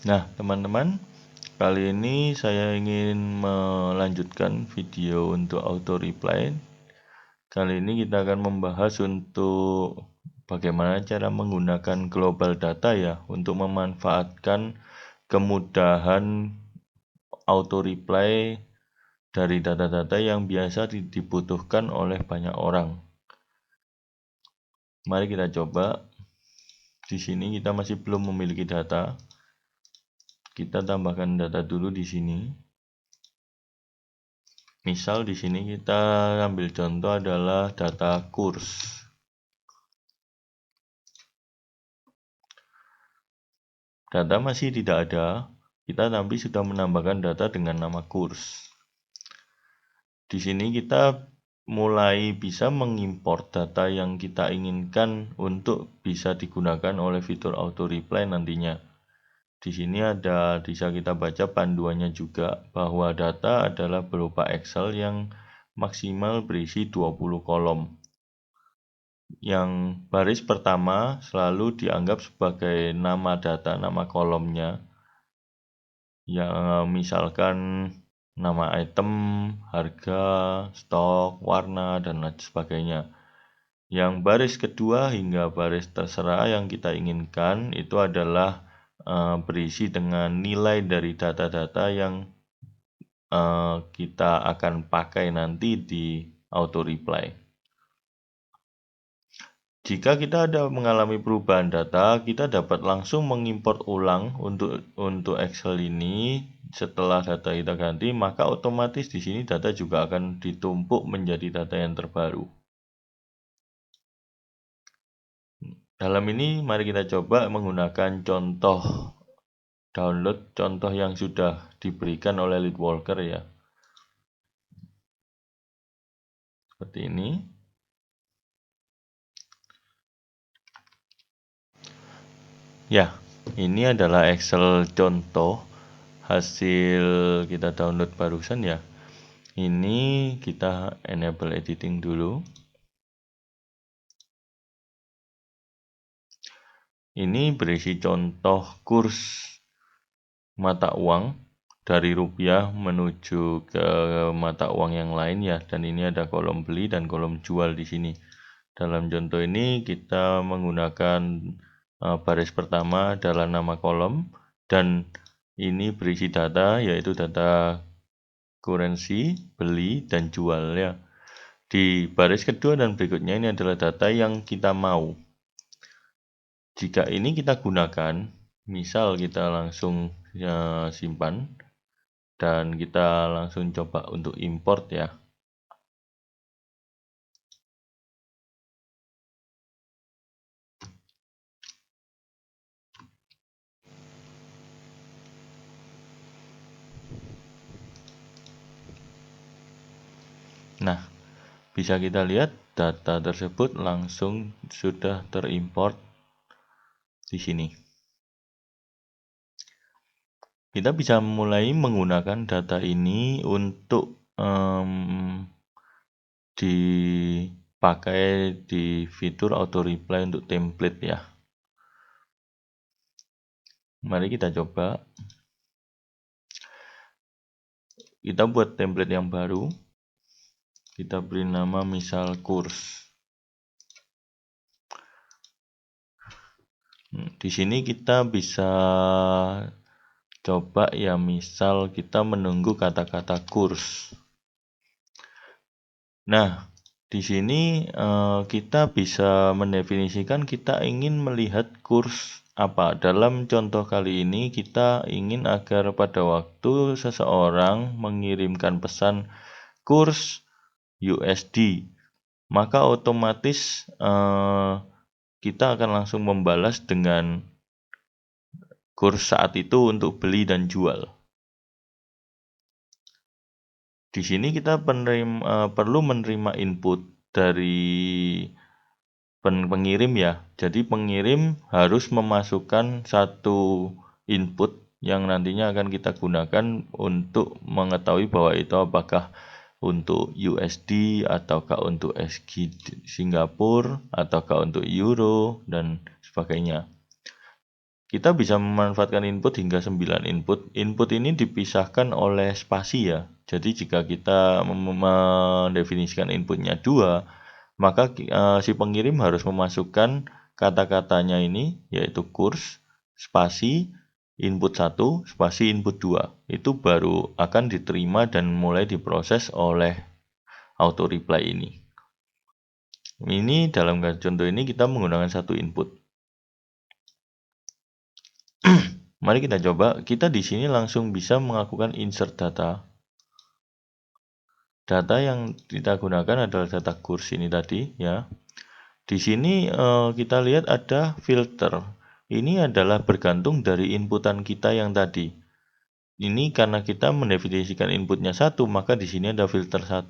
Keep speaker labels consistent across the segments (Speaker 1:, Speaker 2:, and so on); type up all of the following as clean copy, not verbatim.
Speaker 1: Nah, teman-teman, kali ini saya ingin melanjutkan video untuk auto reply. Kali ini kita akan membahas untuk bagaimana cara menggunakan global data ya untuk memanfaatkan kemudahan auto reply dari data-data yang biasa dibutuhkan oleh banyak orang. Mari kita coba. Di sini kita masih belum memiliki data. Kita tambahkan data dulu di sini. Misal di sini kita ambil contoh adalah data kurs. Data masih tidak ada, kita tapi sudah menambahkan data dengan nama kurs. Di sini kita mulai bisa mengimport data yang kita inginkan untuk bisa digunakan oleh fitur auto reply nantinya. Di sini bisa kita baca panduannya juga bahwa data adalah berupa Excel yang maksimal berisi 20 kolom. Yang baris pertama selalu dianggap sebagai nama data, nama kolomnya. Yang misalkan nama item, harga, stok, warna, dan lain sebagainya. Yang baris kedua hingga baris terserah yang kita inginkan itu adalah berisi dengan nilai dari data-data yang kita akan pakai nanti di auto reply. Jika kita ada mengalami perubahan data, kita dapat langsung mengimport ulang untuk Excel ini. Setelah data kita ganti, maka otomatis di sini data juga akan ditumpuk menjadi data yang terbaru. Dalam ini mari kita coba menggunakan contoh download contoh yang sudah diberikan oleh Leadwalker ya. Seperti ini. Ya, ini adalah Excel contoh hasil kita download barusan ya. Ini kita enable editing dulu. Ini berisi contoh kurs mata uang dari rupiah menuju ke mata uang yang lain ya, dan ini ada kolom beli dan kolom jual di sini. Dalam contoh ini kita menggunakan baris pertama adalah nama kolom dan ini berisi data yaitu data currency, beli dan jual ya. Di baris kedua dan berikutnya ini adalah data yang kita mau. Jika ini kita gunakan, misal kita langsung simpan dan kita langsung coba untuk import ya. Nah, bisa kita lihat data tersebut langsung sudah terimport di sini. Kita bisa mulai menggunakan data ini untuk dipakai di fitur auto reply untuk template ya. Mari kita coba. Kita buat template yang baru. Kita beri nama misal kurs. Di sini kita bisa coba ya, misal kita menunggu kata-kata kurs. Nah, di sini kita bisa mendefinisikan kita ingin melihat kurs apa. Dalam contoh kali ini kita ingin agar pada waktu seseorang mengirimkan pesan kurs USD, maka otomatis kita akan langsung membalas dengan kurs saat itu untuk beli dan jual. Di sini kita perlu menerima input dari pengirim ya. Jadi pengirim harus memasukkan satu input yang nantinya akan kita gunakan untuk mengetahui bahwa itu apakah untuk USD ataukah untuk SG Singapura ataukah untuk Euro dan sebagainya. Kita bisa memanfaatkan input hingga 9 input. Input ini dipisahkan oleh spasi ya. Jadi jika kita mendefinisikan inputnya 2, maka si pengirim harus memasukkan kata-katanya ini, yaitu kurs, spasi, input 1, spasi input 2. Itu baru akan diterima dan mulai diproses oleh auto reply ini. Ini dalam contoh ini kita menggunakan satu input. Mari kita coba. Kita di sini langsung bisa melakukan insert data. Data yang kita gunakan adalah data kurs ini tadi ya. Di sini kita lihat ada filter. Ini adalah bergantung dari inputan kita yang tadi. Ini karena kita mendefinisikan inputnya 1, maka di sini ada filter 1.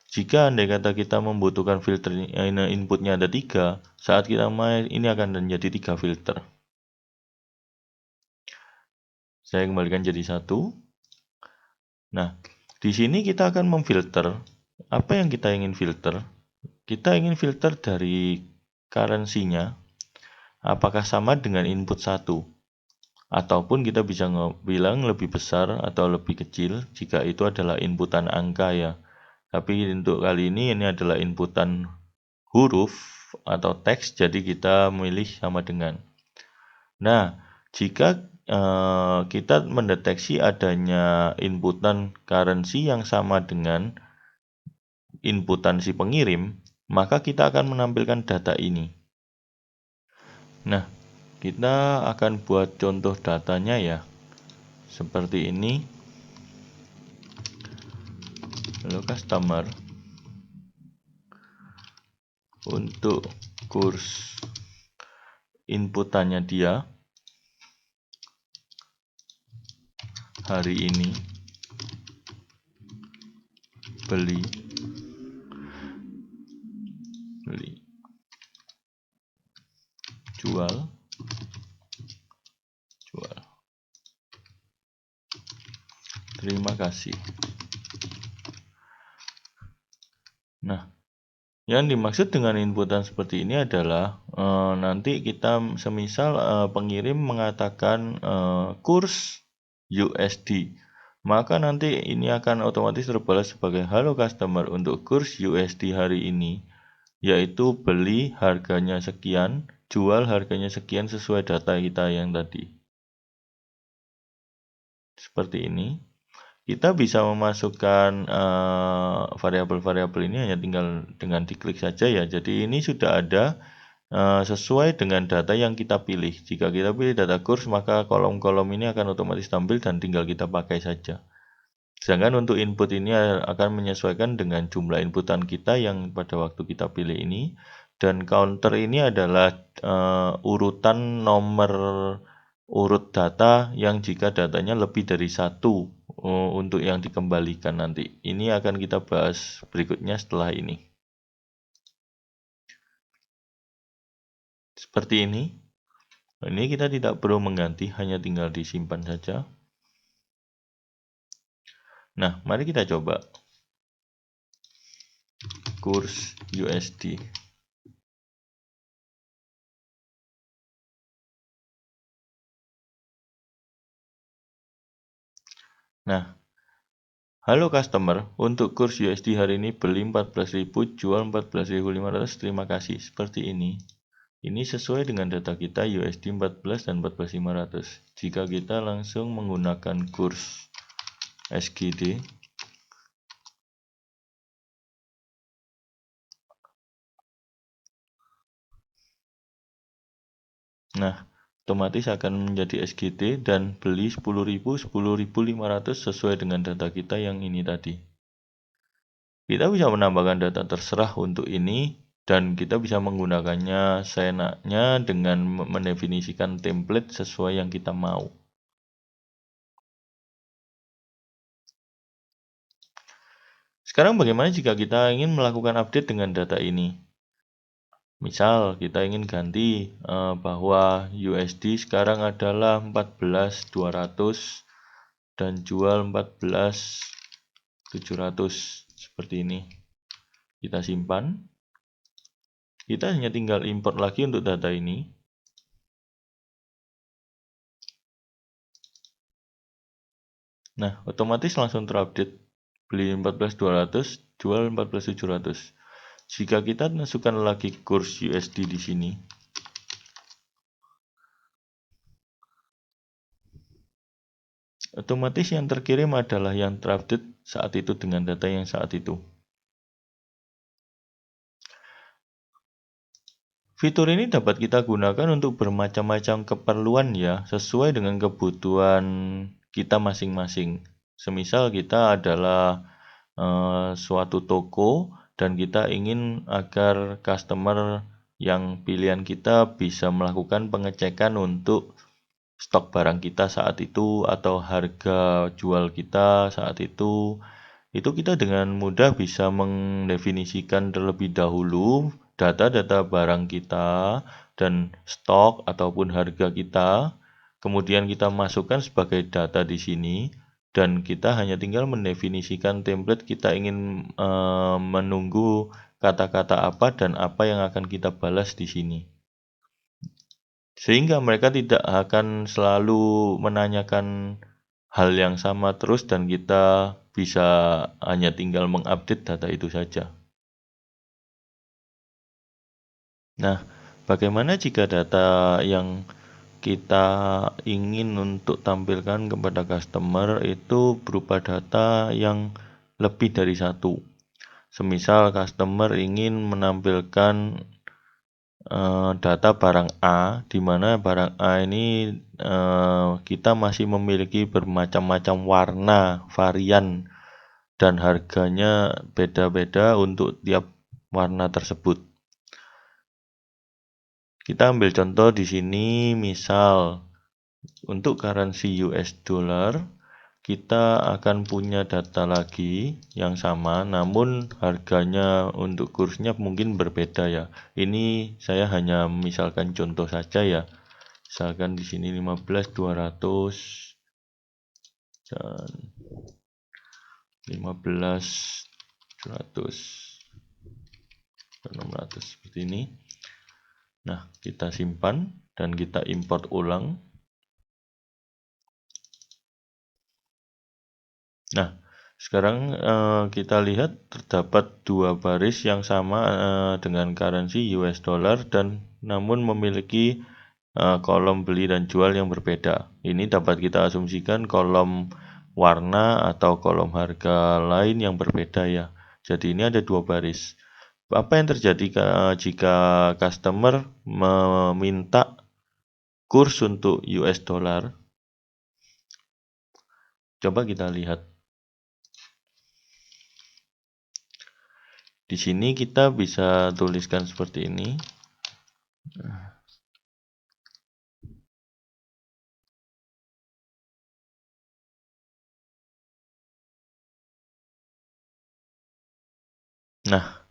Speaker 1: Jika andai kata kita membutuhkan filter inputnya ada 3, saat kita main ini akan menjadi 3 filter. Saya kembalikan jadi 1. Nah, di sini kita akan memfilter. Apa yang kita ingin filter? Kita ingin filter dari currency-nya, apakah sama dengan input 1. Ataupun kita bisa bilang lebih besar atau lebih kecil jika itu adalah inputan angka ya. Tapi untuk kali ini adalah inputan huruf atau teks, jadi kita memilih sama dengan. Nah, jika kita mendeteksi adanya inputan currency yang sama dengan inputan si pengirim, maka kita akan menampilkan data ini. Nah, kita akan buat contoh datanya ya. Seperti ini. Halo customer. Untuk kurs inputannya dia hari ini beli jual. Terima kasih. Nah, yang dimaksud dengan inputan seperti ini adalah nanti kita semisal pengirim mengatakan kurs USD, maka nanti ini akan otomatis terbalas sebagai halo customer, untuk kurs USD hari ini, yaitu beli harganya sekian, jual harganya sekian sesuai data kita yang tadi. Seperti ini. Kita bisa memasukkan variabel-variabel ini hanya tinggal dengan diklik saja ya. Jadi ini sudah ada sesuai dengan data yang kita pilih. Jika kita pilih data kurs, maka kolom-kolom ini akan otomatis tampil dan tinggal kita pakai saja. Sedangkan untuk input ini akan menyesuaikan dengan jumlah inputan kita yang pada waktu kita pilih ini. Dan counter ini adalah urutan nomor urut data yang jika datanya lebih dari 1 untuk yang dikembalikan nanti. Ini akan kita bahas berikutnya setelah ini. Seperti ini. Ini kita tidak perlu mengganti, hanya tinggal disimpan saja. Nah, mari kita coba. Kurs USD. Nah, halo customer, untuk kurs USD hari ini beli 14.000, jual 14.500, terima kasih. Seperti ini. Ini sesuai dengan data kita USD 14 dan 14.500. Jika kita langsung menggunakan kurs SGD, nah, otomatis akan menjadi SGD dan beli 10.000, 10.500 sesuai dengan data kita yang ini tadi. Kita bisa menambahkan data terserah untuk ini, dan kita bisa menggunakannya seenaknya dengan mendefinisikan template sesuai yang kita mau. Sekarang bagaimana jika kita ingin melakukan update dengan data ini? Misal kita ingin ganti bahwa USD sekarang adalah 14.200 dan jual 14.700 seperti ini. Kita simpan. Kita hanya tinggal import lagi untuk data ini. Nah, otomatis langsung terupdate. Beli 14.200, jual 14.700. Jika kita masukkan lagi kurs USD di sini, otomatis yang terkirim adalah yang terupdate saat itu dengan data yang saat itu. Fitur ini dapat kita gunakan untuk bermacam-macam keperluan ya, sesuai dengan kebutuhan kita masing-masing. Semisal kita adalah suatu toko dan kita ingin agar customer yang pilihan kita bisa melakukan pengecekan untuk stok barang kita saat itu atau harga jual kita saat itu kita dengan mudah bisa mendefinisikan terlebih dahulu data-data barang kita dan stok ataupun harga kita, kemudian kita masukkan sebagai data di sini dan kita hanya tinggal mendefinisikan template kita ingin menunggu kata-kata apa dan apa yang akan kita balas di sini. Sehingga mereka tidak akan selalu menanyakan hal yang sama terus dan kita bisa hanya tinggal mengupdate data itu saja. Nah, bagaimana jika data yang kita ingin untuk tampilkan kepada customer itu berupa data yang lebih dari satu? Semisal customer ingin menampilkan data barang A, di mana barang A ini kita masih memiliki bermacam-macam warna, varian, dan harganya beda-beda untuk tiap warna tersebut. Kita ambil contoh di sini, misal untuk currency US dollar, kita akan punya data lagi yang sama, namun harganya untuk kursnya mungkin berbeda ya. Ini saya hanya misalkan contoh saja ya. Misalkan di sini 15.200 dan 15.200 dan 600 seperti ini. Nah, kita simpan dan kita import ulang. Nah, sekarang kita lihat terdapat dua baris yang sama dengan currency US dollar dan namun memiliki kolom beli dan jual yang berbeda. Ini dapat kita asumsikan kolom warna atau kolom harga lain yang berbeda ya. Jadi ini ada dua baris. Apa yang terjadi jika customer meminta kurs untuk US dollar? Coba kita lihat. Di sini kita bisa tuliskan seperti ini. Nah,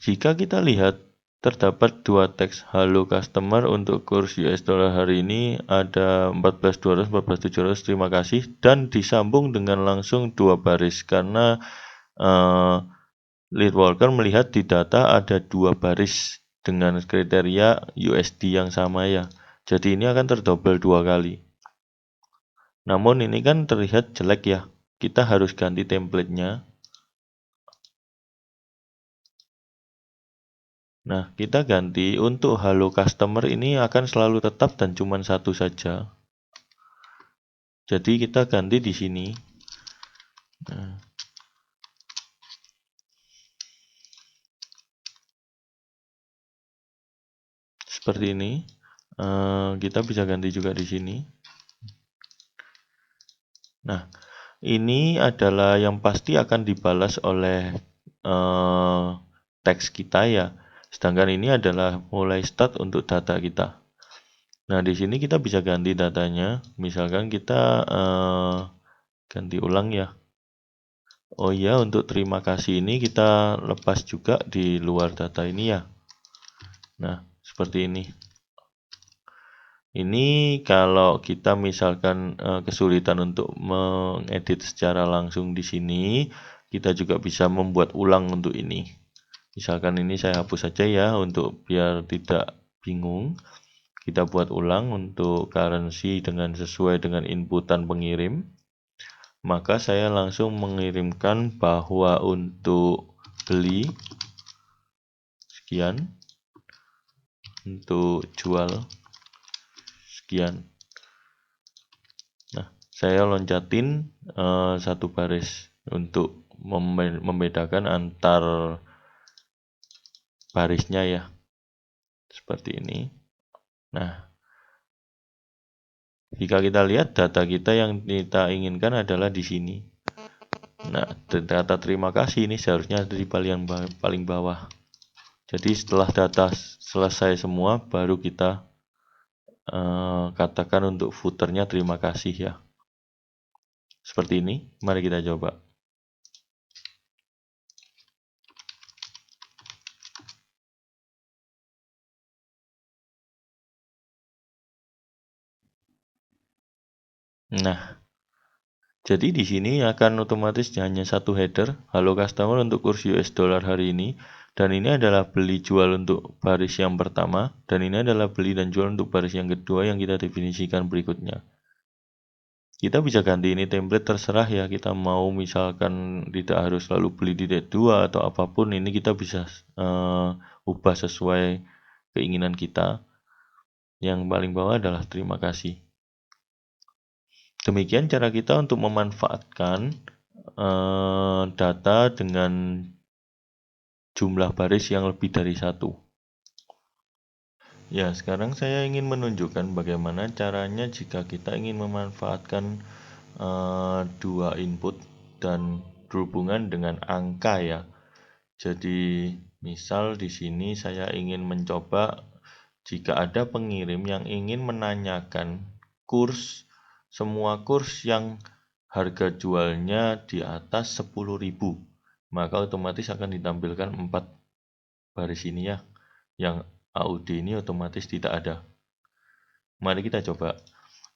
Speaker 1: jika kita lihat terdapat dua teks halo customer untuk kurs US dollar hari ini ada 14.200, 14.700, terima kasih, dan disambung dengan langsung dua baris karena lead worker melihat di data ada dua baris dengan kriteria USD yang sama ya. Jadi ini akan terdouble dua kali. Namun ini kan terlihat jelek ya. Kita harus ganti template-nya. Nah, kita ganti untuk halo customer ini akan selalu tetap dan cuma satu saja. Jadi kita ganti di sini. Nah, seperti ini. Kita bisa ganti juga di sini. Nah, ini adalah yang pasti akan dibalas oleh teks kita ya. Sedangkan ini adalah mulai start untuk data kita. Nah, di sini kita bisa ganti datanya. Misalkan kita ganti ulang ya. Oh iya, untuk terima kasih ini kita lepas juga di luar data ini ya. Nah, seperti ini. Ini kalau kita misalkan kesulitan untuk mengedit secara langsung di sini, kita juga bisa membuat ulang untuk ini. Misalkan ini saya hapus saja ya untuk biar tidak bingung. Kita buat ulang untuk currency dengan sesuai dengan inputan pengirim. maka saya langsung mengirimkan bahwa untuk beli sekian, untuk jual sekian. Nah, saya loncatin satu baris untuk membedakan antar barisnya ya, seperti ini. Nah, jika kita lihat data kita yang kita inginkan adalah di sini. Nah, data terima kasih ini seharusnya ada di paling bawah. Jadi setelah data selesai semua, baru kita katakan untuk footernya terima kasih ya. Seperti ini, mari kita coba. Nah, jadi di sini akan otomatis hanya satu header, halo customer untuk kurs US dollar hari ini, dan ini adalah beli jual untuk baris yang pertama, dan ini adalah beli dan jual untuk baris yang kedua yang kita definisikan berikutnya. Kita bisa ganti ini template terserah ya, kita mau misalkan tidak harus selalu beli di date 2 atau apapun, ini kita bisa ubah sesuai keinginan kita. Yang paling bawah adalah terima kasih. Demikian cara kita untuk memanfaatkan data dengan jumlah baris yang lebih dari satu. Ya, sekarang saya ingin menunjukkan bagaimana caranya jika kita ingin memanfaatkan dua input dan berhubungan dengan angka ya. Jadi, misal di sini saya ingin mencoba jika ada pengirim yang ingin menanyakan semua kurs yang harga jualnya di atas 10.000, maka otomatis akan ditampilkan 4 baris ini ya, yang AUD ini otomatis tidak ada. Mari kita coba.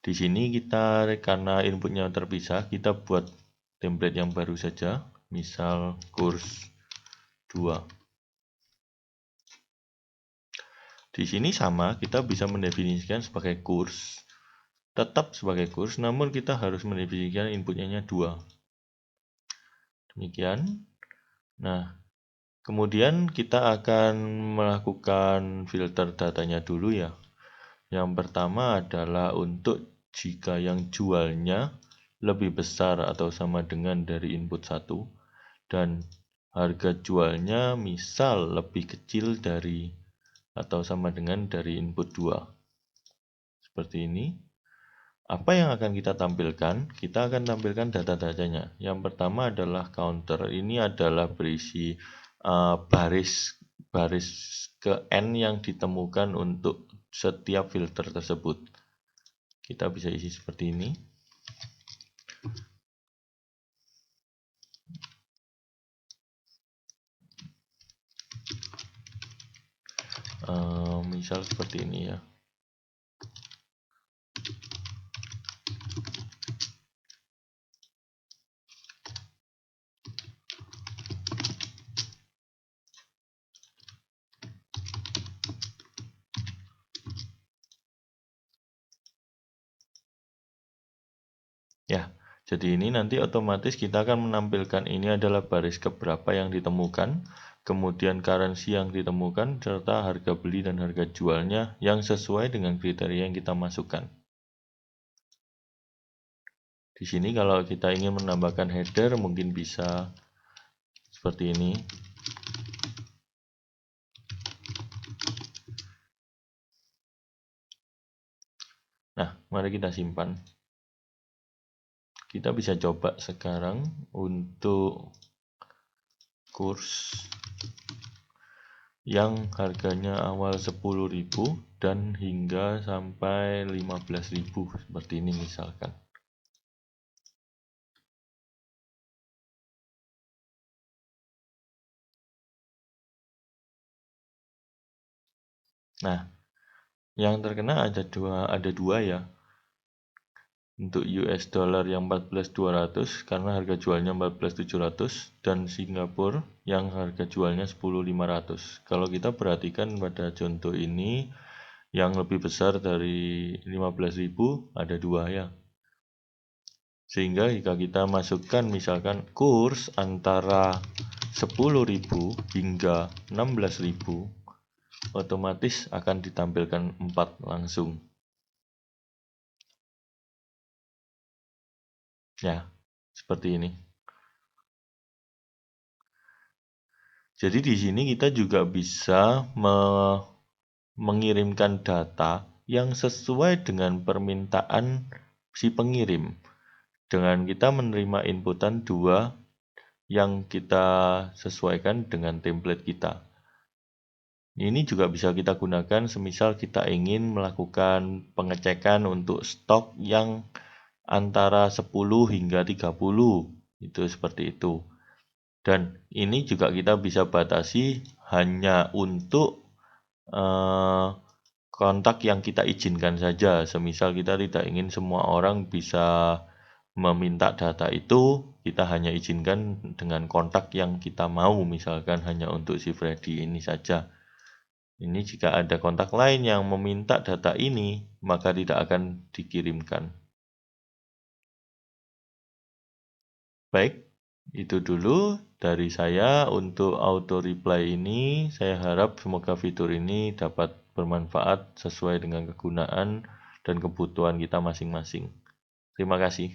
Speaker 1: Di sini kita, karena inputnya terpisah, kita buat template yang baru saja, misal kurs 2. Di sini sama, kita bisa mendefinisikan sebagai kurs, tetap sebagai kurs, namun kita harus mendefinisikan inputnya 2. Demikian. Nah, kemudian kita akan melakukan filter datanya dulu ya. Yang pertama adalah untuk jika yang jualnya lebih besar atau sama dengan dari input 1 dan harga jualnya misal lebih kecil dari atau sama dengan dari input 2. Seperti ini. Apa yang akan kita tampilkan? Kita akan tampilkan data-datanya. Yang pertama adalah counter. Ini adalah berisi baris ke N yang ditemukan untuk setiap filter tersebut. Kita bisa isi seperti ini. Misal seperti ini ya. Ya, jadi ini nanti otomatis kita akan menampilkan ini adalah baris keberapa yang ditemukan, kemudian currency yang ditemukan, serta harga beli dan harga jualnya yang sesuai dengan kriteria yang kita masukkan. Di sini kalau kita ingin menambahkan header mungkin bisa seperti ini. Nah, mari kita simpan. Kita bisa coba sekarang untuk kurs yang harganya awal 10.000 dan hingga sampai 15.000 seperti ini misalkan. Nah, yang terkena ada dua ya. Untuk US dollar yang 14.200 karena harga jualnya 14.700 dan Singapura yang harga jualnya 10.500. Kalau kita perhatikan pada contoh ini yang lebih besar dari 15.000 ada dua ya. Sehingga jika kita masukkan misalkan kurs antara 10.000 hingga 16.000, otomatis akan ditampilkan 4 langsung. Ya, seperti ini. Jadi di sini kita juga bisa mengirimkan data yang sesuai dengan permintaan si pengirim. Dengan kita menerima inputan 2 yang kita sesuaikan dengan template kita. Ini juga bisa kita gunakan semisal kita ingin melakukan pengecekan untuk stok yang antara 10 hingga 30. Itu seperti itu. Dan ini juga kita bisa batasi hanya untuk kontak yang kita izinkan saja. Semisal kita tidak ingin semua orang bisa meminta data itu, kita hanya izinkan dengan kontak yang kita mau, misalkan hanya untuk si Freddy ini saja. Ini jika ada kontak lain yang meminta data ini, maka tidak akan dikirimkan. Baik, itu dulu dari saya untuk auto reply ini. Saya harap semoga fitur ini dapat bermanfaat sesuai dengan kegunaan dan kebutuhan kita masing-masing. Terima kasih.